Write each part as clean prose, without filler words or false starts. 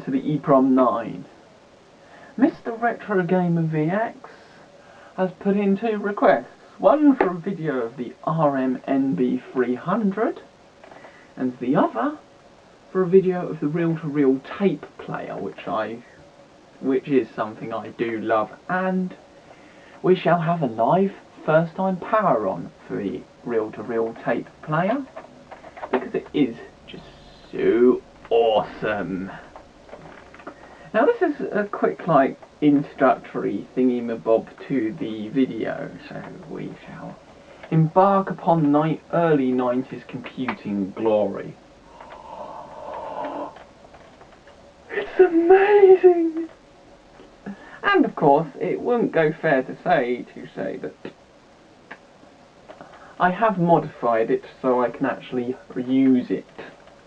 to the EEPROM 9. Mr. Retro Gamer VX has put in 2 requests. One for a video of the RM NB300 and the other for a video of the reel-to-reel tape player, which is something I do love, and we shall have a live first time power on for the reel-to-reel tape player because it is just so awesome. Now this is a quick introductory thingy-mabob to the video, so we shall embark upon early 90s computing glory. It's amazing! And of course, it won't go fair to say that I have modified it so I can actually reuse it.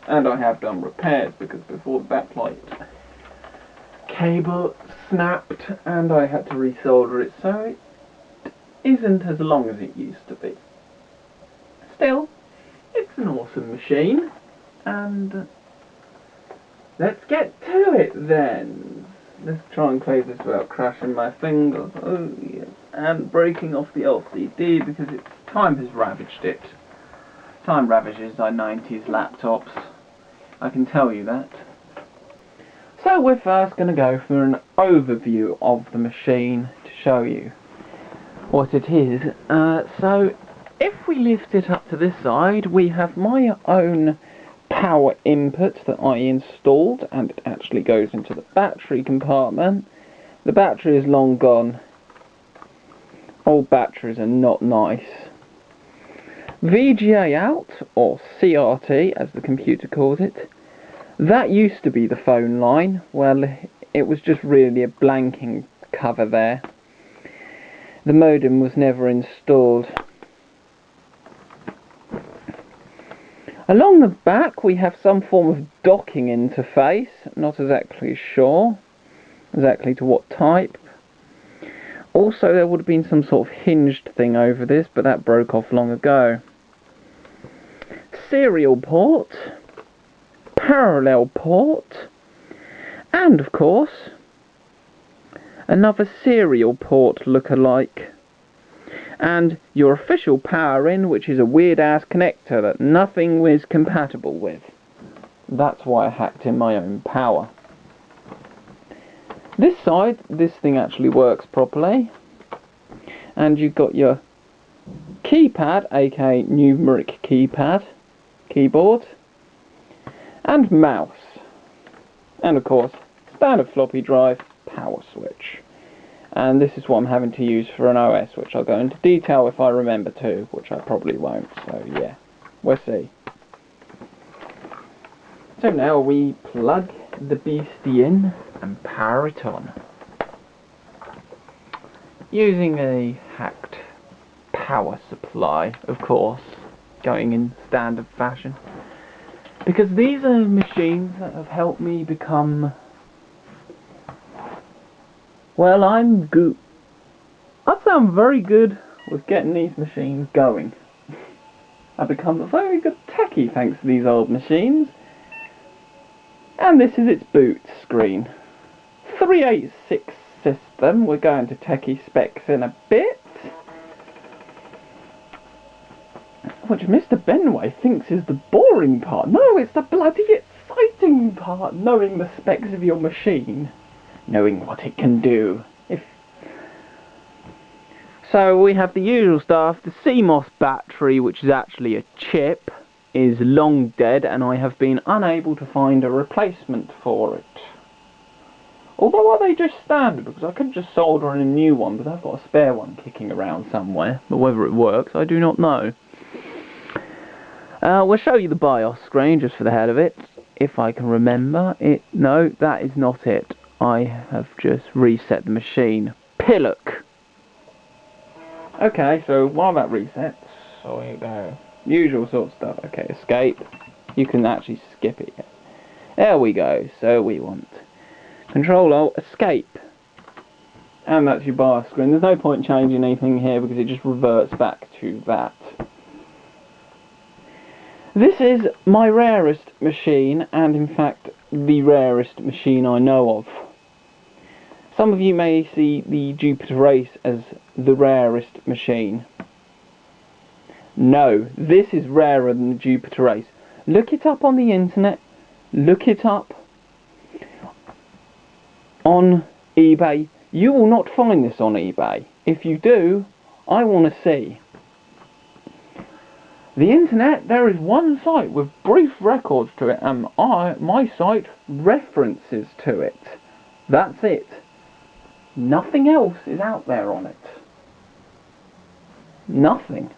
And I have done repairs, because before the backlight cable snapped and I had to resolder it, so it isn't as long as it used to be. Still, it's an awesome machine, and let's get to it then. Let's try and play this without crashing my fingers. Oh yes. And breaking off the LCD because time has ravaged it. Time ravages our 90s laptops. I can tell you that. So we're first going to go for an overview of the machine to show you what it is. So if we lift it up to this side, we have my own power input that I installed, and it actually goes into the battery compartment. The battery is long gone. Old batteries are not nice. VGA out, or CRT as the computer calls it. That used to be the phone line. Well, it was just really a blanking cover there. The modem was never installed. Along the back we have some form of docking interface, not exactly sure exactly to what type. Also there would have been some sort of hinged thing over this, but that broke off long ago. Serial port, parallel port, and of course another serial port look-alike. And your official power in, which is a weird ass connector that nothing was compatible with. That's why I hacked in my own power. This side, this thing actually works properly. And you've got your keypad, aka numeric keyboard, and mouse. And of course, standard floppy drive, power switch. And this is what I'm having to use for an OS, which I'll go into detail if I remember to, which I probably won't, so yeah, we'll see. So now we plug the beastie in and power it on. Using a hacked power supply, of course, going in standard fashion. Because these are machines that have helped me become... well, I'd say I'm very good with getting these machines going. I've become a very good techie thanks to these old machines. And this is its boot screen. 386 system, we're going to techie specs in a bit. Which Mr. Benway thinks is the boring part. No, it's the bloody exciting part, knowing the specs of your machine. Knowing what it can do. So we have the usual stuff. The CMOS battery, which is actually a chip, is long dead, and I have been unable to find a replacement for it. Although are they just standard, because I could just solder in a new one, but I've got a spare one kicking around somewhere. But whether it works, I do not know. We'll show you the BIOS screen just for the hell of it, if I can remember it. No, that is not it. I have just reset the machine. Pillock. Okay, so while that resets, so here we go. Usual sort of stuff. Okay, escape. You can actually skip it. There we go. So we want Control-Alt, escape. And that's your BIOS screen. There's no point changing anything here because it just reverts back to that. This is my rarest machine, and in fact the rarest machine I know of. Some of you may see the Jupiter Race as the rarest machine. No, this is rarer than the Jupiter Race. Look it up on the internet. Look it up on eBay. You will not find this on eBay. If you do, I want to see. The internet, there is one site with brief records to it, and my site references to it. That's it. Nothing else is out there on it. Nothing.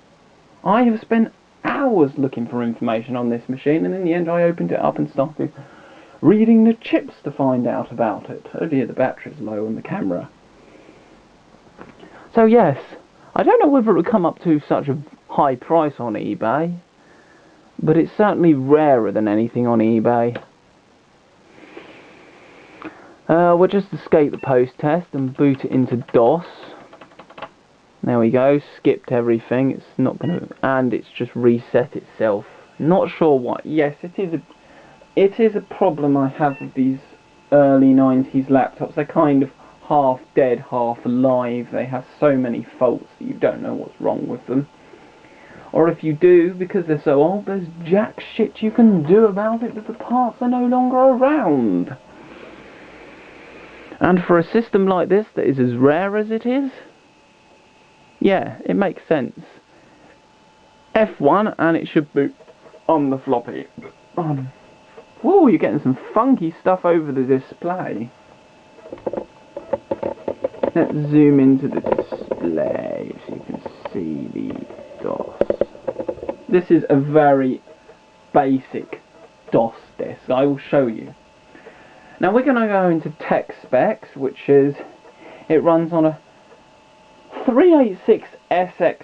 I have spent hours looking for information on this machine, and in the end I opened it up and started reading the chips to find out about it. Oh dear, the battery's low on the camera. So yes, I don't know whether it would come up to such a high price on eBay, but it's certainly rarer than anything on eBay. We'll just escape the post test and boot it into DOS. There we go, skipped everything. It's not going to, and it's just reset itself. Not sure why. Yes, it is a problem I have with these early 90s laptops. They're kind of half dead, half alive. They have so many faults that you don't know what's wrong with them. Or if you do, because they're so old, there's jack shit you can do about it, but the parts are no longer around. And for a system like this that is as rare as it is, yeah, it makes sense. F1 and it should boot on the floppy. Whoa, you're getting some funky stuff over the display. Let's zoom into the display so you can see the DOS. This is a very basic DOS disk. I will show you. Now we're going to go into tech specs, which is, it runs on a 386SX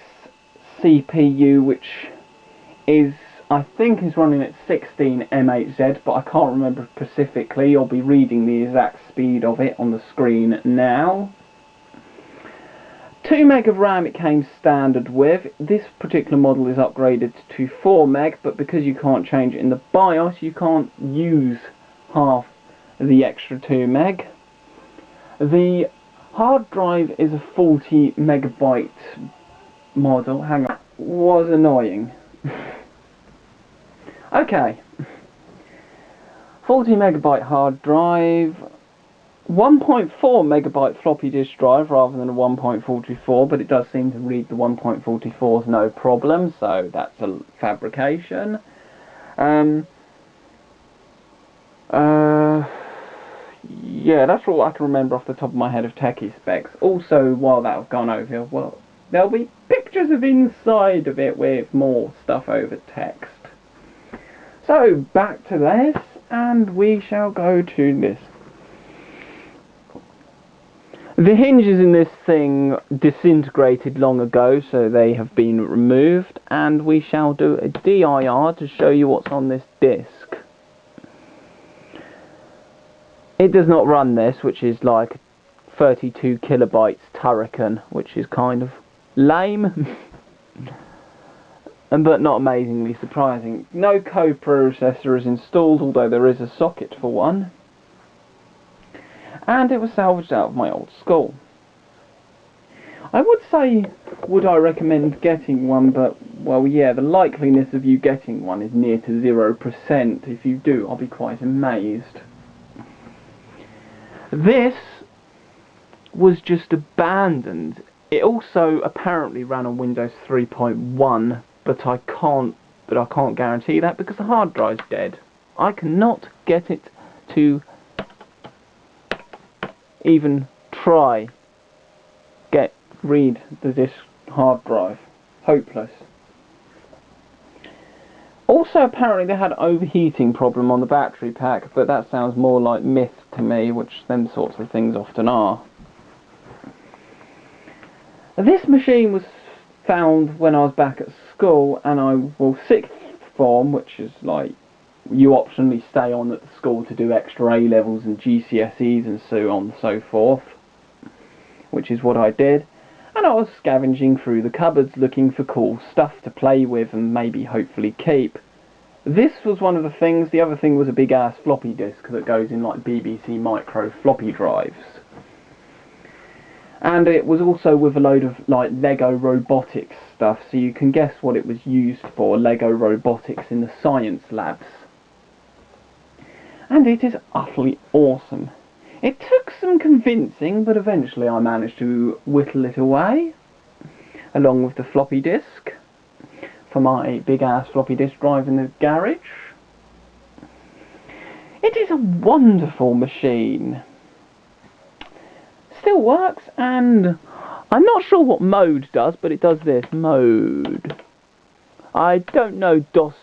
CPU, which is, I think, is running at 16 M8Z, but I can't remember specifically. I'll be reading the exact speed of it on the screen now. 2 meg of RAM it came standard with. This particular model is upgraded to 4 meg, but because you can't change it in the BIOS, you can't use half the extra 2 meg. The hard drive is a 40 megabyte model. Hang on, was annoying. Okay, 40 megabyte hard drive, 1.4 megabyte floppy disk drive rather than a 1.44, but it does seem to read the 1.44s no problem, so that's a fabrication. Yeah, that's all I can remember off the top of my head of techie specs. Also, while that I've gone over, well, there'll be pictures of inside of it with more stuff over text. So, back to this, and we shall go to this. The hinges in this thing disintegrated long ago, so they have been removed, and we shall do a DIR to show you what's on this disc. It does not run this, which is like 32 kilobytes Turrican, which is kind of lame, but not amazingly surprising. No coprocessor is installed, although there is a socket for one. And it was salvaged out of my old school. I would say, would I recommend getting one, but, well, yeah, the likeliness of you getting one is near to 0%. If you do, I'll be quite amazed. This was just abandoned. It also apparently ran on Windows 3.1, but I can't guarantee that because the hard drive's dead. I cannot get it to even try read this hard drive. Hopeless. Also, apparently they had an overheating problem on the battery pack, but that sounds more like myth to me, which them sorts of things often are. This machine was found when I was back at school, and I was sixth form, which is like you optionally stay on at the school to do extra A levels and GCSEs and so on and so forth, which is what I did. And I was scavenging through the cupboards looking for cool stuff to play with and maybe hopefully keep. This was one of the things. The other thing was a big ass floppy disk that goes in like BBC Micro floppy drives. And it was also with a load of like Lego robotics stuff, so you can guess what it was used for, Lego robotics in the science labs. And it is utterly awesome. It took some convincing, but eventually I managed to whittle it away, along with the floppy disk, for my big ass floppy disk drive in the garage. It is a wonderful machine. Still works, and I'm not sure what mode does, but it does this, mode. I don't know DOS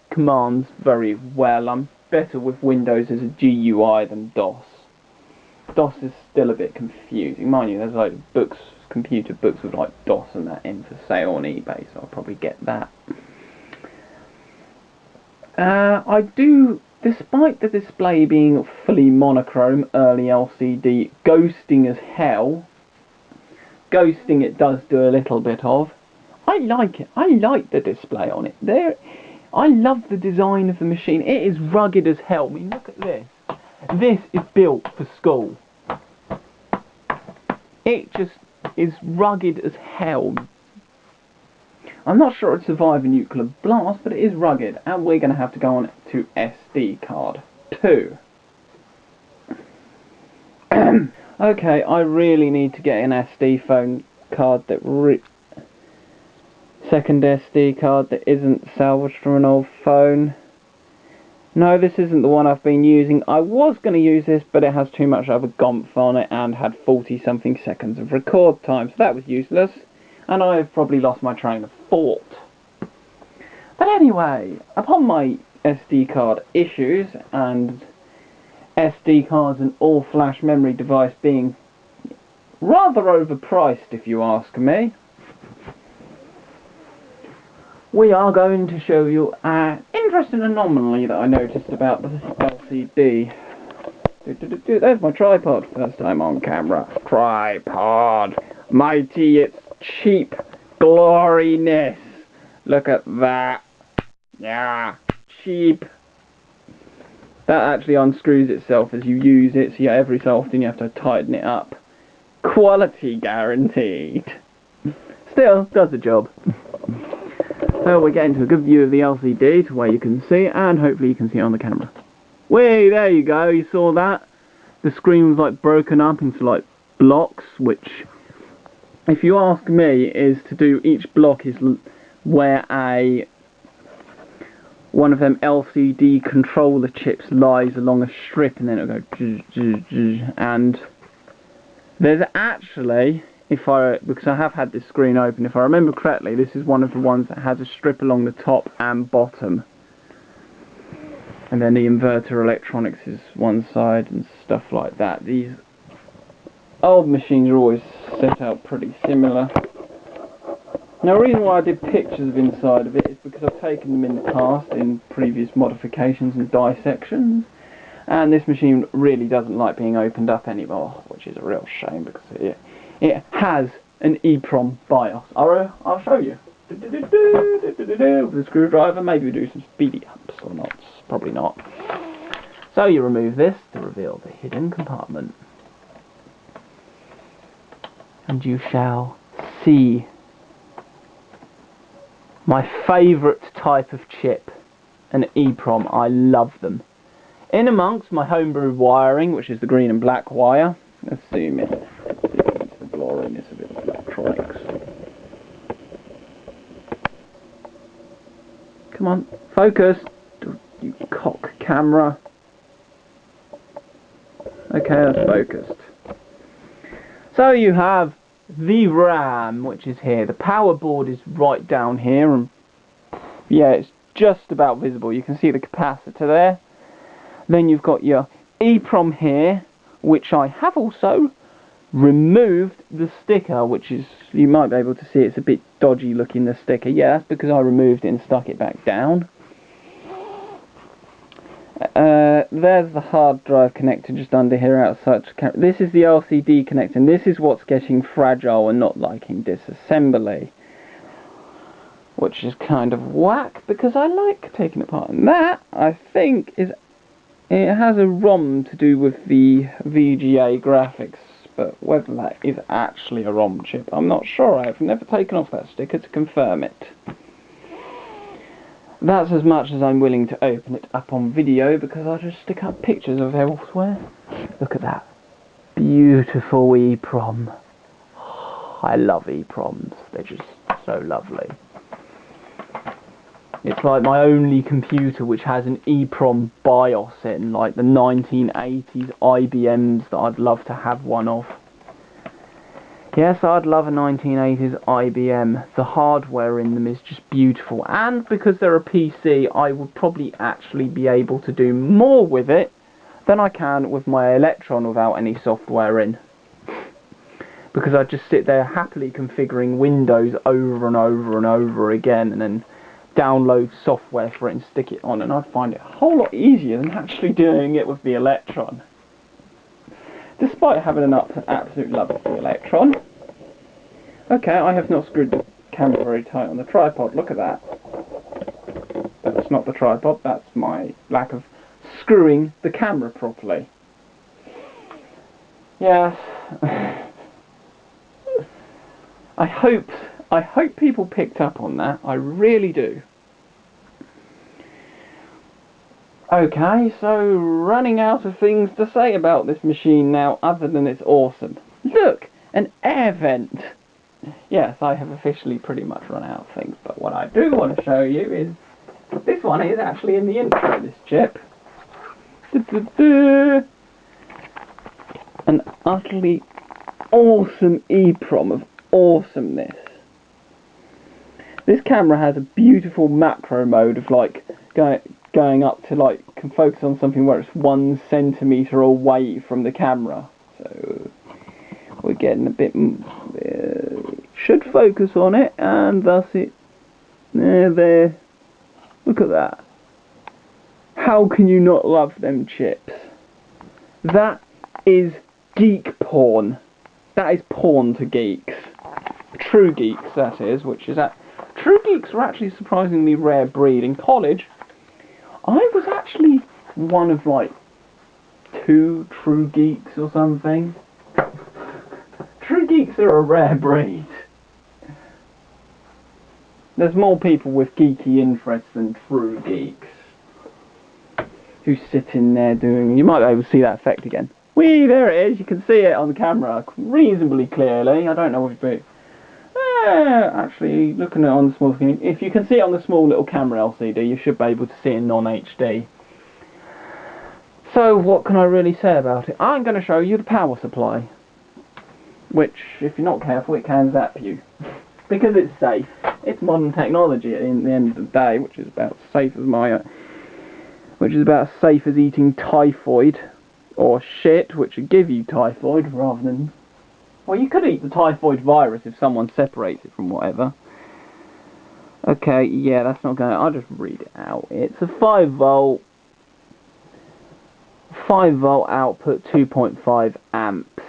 commands very well. I'm better with Windows as a GUI than DOS. DOS is still a bit confusing. Mind you, there's like books, computer books with like DOS and that in for sale on eBay, so I'll probably get that. I do, despite the display being fully monochrome, early LCD, ghosting as hell, ghosting it does do a little bit of, I like it. I like the display on it. I love the design of the machine. It is rugged as hell. I mean, look at this. This is built for school. It just is rugged as hell. I'm not sure it'd survive a nuclear blast, but it is rugged, and we're going to have to go on to SD card 2. Okay, I really need to get an SD phone card that second SD card that isn't salvaged from an old phone. No, this isn't the one I've been using. I was going to use this, but it has too much other GOMF on it and had 40 something seconds of record time, so that was useless. And I've probably lost my train of thought. But anyway, upon my SD card issues, and SD cards and all-flash memory device being rather overpriced if you ask me, we are going to show you an interesting anomaly that I noticed about the LCD. There's my tripod, first time on camera. Tripod! Mighty, it's cheap gloriness. Look at that. Yeah, cheap. That actually unscrews itself as you use it, so yeah, every so often you have to tighten it up. Quality guaranteed. Still, does the job. So we're getting to a good view of the LCD to where you can see, and hopefully you can see it on the camera. Whee, there you go, you saw that? The screen was like broken up into like blocks, which, if you ask me, is to do each block is where one of them LCD controller chips lies along a strip, and then it'll go and there's actually, because I have had this screen open, if I remember correctly, this is one of the ones that has a strip along the top and bottom, and then the inverter electronics is one side and stuff like that. These old machines are always set out pretty similar. Now, the reason why I did pictures of inside of it is because I've taken them in the past in previous modifications and dissections, and this machine really doesn't like being opened up anymore, which is a real shame because it has an EEPROM BIOS. I'll show you. With the screwdriver, maybe we do some speedy ups or not. Probably not. So you remove this to reveal the hidden compartment, and you shall see my favourite type of chip, an EEPROM. I love them. In amongst my homebrew wiring, which is the green and black wire. Let's zoom in. Into the gloriness of it, electronics. Come on, focus, you cock camera. Okay, that's focused. So you have the RAM, which is here. The power board is right down here, and yeah, it's just about visible. You can see the capacitor there. Then you've got your EEPROM here, which I have also removed the sticker, which is, you might be able to see it's a bit dodgy looking, the sticker. Yeah, that's because I removed it and stuck it back down. There's the hard drive connector just under here outside. This is the LCD connector, and this is what's getting fragile and not liking disassembly. which is kind of whack because I like taking it apart. And that, I think, it has a ROM to do with the VGA graphics, but whether that is actually a ROM chip, I'm not sure. I've never taken off that sticker to confirm it. That's as much as I'm willing to open it up on video, because I'll just stick up pictures of elsewhere. Look at that beautiful EEPROM. I love EEPROMs, they're just so lovely. It's like my only computer which has an EEPROM BIOS in, like the 1980s IBMs that I'd love to have one of. Yes, I'd love a 1980s IBM. The hardware in them is just beautiful, and because they're a PC, I would probably actually be able to do more with it than I can with my Electron without any software in. Because I just sit there happily configuring Windows over and over and over again, and then download software for it and stick it on, and I'd find it a whole lot easier than actually doing it with the Electron. Despite having an absolute love of the Electron. Okay, I have not screwed the camera very tight on the tripod, look at that. That's not the tripod, that's my lack of screwing the camera properly. Yes. I hope people picked up on that, I really do. Okay, so running out of things to say about this machine now, other than it's awesome. Look, an air vent. Yes, I have officially pretty much run out of things, but what I do want to show you is, this one is actually in the intro, this chip. An utterly awesome EEPROM of awesomeness. This camera has a beautiful macro mode of like going up to like, can focus on something where it's 1 centimetre away from the camera. So we're getting a bit, should focus on it, and thus it, there, look at that. How can you not love them chips? That is geek porn. That is porn to geeks. True geeks, that is, which is that. True geeks are actually a surprisingly rare breed. In college, I was actually one of like 2 true geeks or something. True geeks are a rare breed. There's more people with geeky interests than true geeks who sit in there doing. You might be able to see that effect again. Whee, there it is. You can see it on the camera reasonably clearly. I don't know if it. Actually, looking at it on the small screen, if you can see it on the small little camera LCD, you should be able to see it in non-HD. So, what can I really say about it? I'm going to show you the power supply, which, if you're not careful, it can zap you. Because it's safe. It's modern technology at the end of the day, which is about as safe as eating typhoid or shit, which would give you typhoid rather than. Well, you could eat the typhoid virus if someone separates it from whatever. Okay, yeah, that's not going to. I'll just read it out. It's a 5 volt output, 2.5 amps.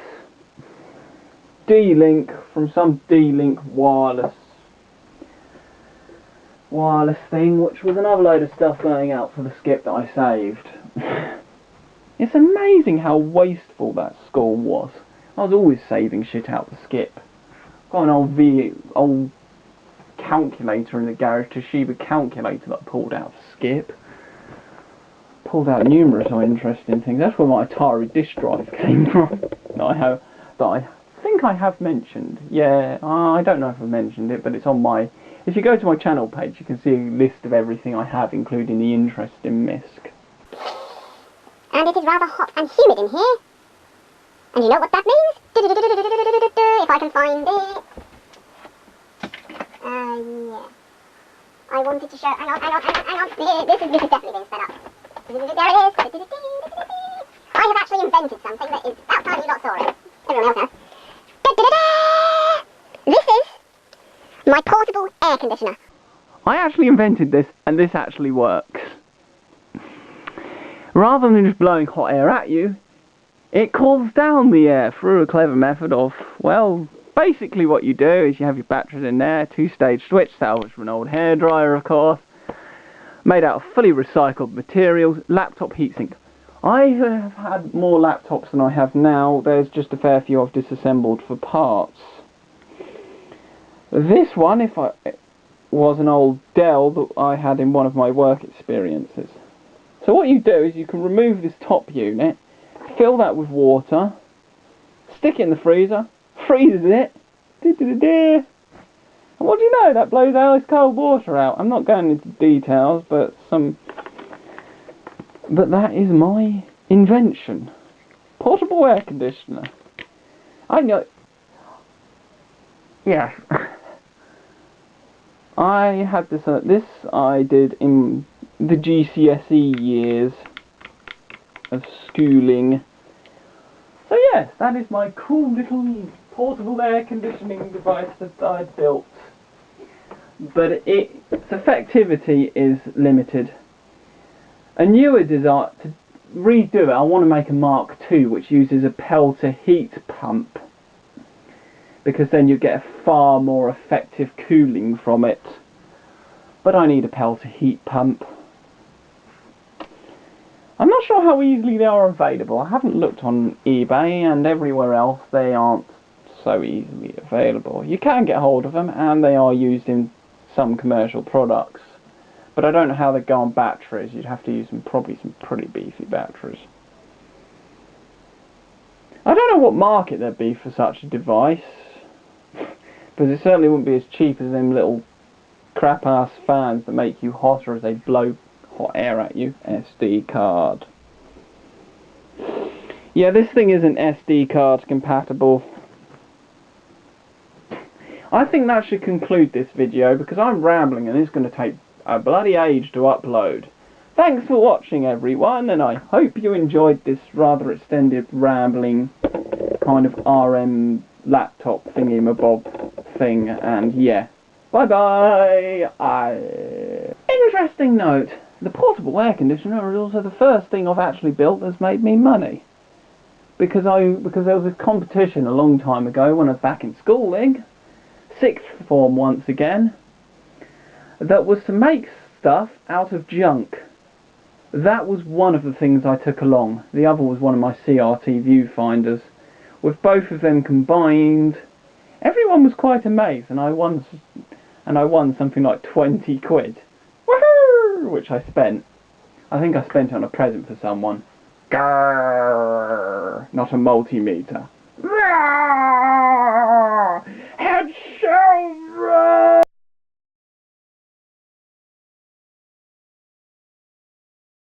D-Link from some D-Link wireless thing, which was another load of stuff going out for the skip that I saved. It's amazing how wasteful that school was. I was always saving shit out the skip. Got an old calculator in the garage, Toshiba calculator that I pulled out the skip. Pulled out numerous interesting things. That's where my Atari disk drive came from. that I think I have mentioned. Yeah, I don't know if I've mentioned it, but it's on my. If you go to my channel page, you can see a list of everything I have, including the interesting MISC. And it is rather hot and humid in here. And you know what that means? If I can find it. Yeah. I wanted to show. Hang on. This is definitely being sped up. There it is. I have actually invented something that is about time you lot saw it. Everyone else has. This is my portable air conditioner. I actually invented this, and this actually works. Rather than just blowing hot air at you, it cools down the air through a clever method of, well, Basically what you do is you have your batteries in there, 2-stage switch, salvaged from an old hairdryer of course, made out of fully recycled materials, laptop heatsink. I have had more laptops than I have now. There's just a fair few I've disassembled for parts. This one, was an old Dell that I had in one of my work experiences. So what you do is you can remove this top unit, fill that with water, stick it in the freezer, freezes it, and what do you know, that blows ice cold water out. I'm not going into details, but that is my invention. Portable air conditioner. I know. Yes. I had this I did in the GCSE years of schooling. So yes, that is my cool little portable air conditioning device that I built. But its effectivity is limited. A newer design, to redo it, I want to make a Mark II which uses a pelter heat pump, because then you get a far more effective cooling from it. But I need a pelter heat pump. I'm not sure how easily they are available. I haven't looked on eBay, and everywhere else they aren't so easily available. You can get hold of them, and they are used in some commercial products. But I don't know how they go on batteries. You'd have to use probably some pretty beefy batteries. I don't know what market there'd be for such a device, because it certainly wouldn't be as cheap as them little crap-ass fans that make you hotter as they blow hot air at you. SD card. Yeah, this thing isn't SD card compatible. I think that should conclude this video, because I'm rambling and it's going to take a bloody age to upload. Thanks for watching everyone, and I hope you enjoyed this rather extended rambling kind of RM laptop thingy-mabob thing, and yeah. Bye bye! Interesting note, the portable air conditioner is also the first thing I've actually built that's made me money. Because there was a competition a long time ago when I was back in schooling, 6th form once again, that was to make stuff out of junk. That was one of the things I took along. The other was one of my CRT viewfinders. With both of them combined, everyone was quite amazed, and I won something like 20 quid. Woohoo! Which I spent. I think I spent it on a present for someone. Grrr, not a multimeter. Grrr.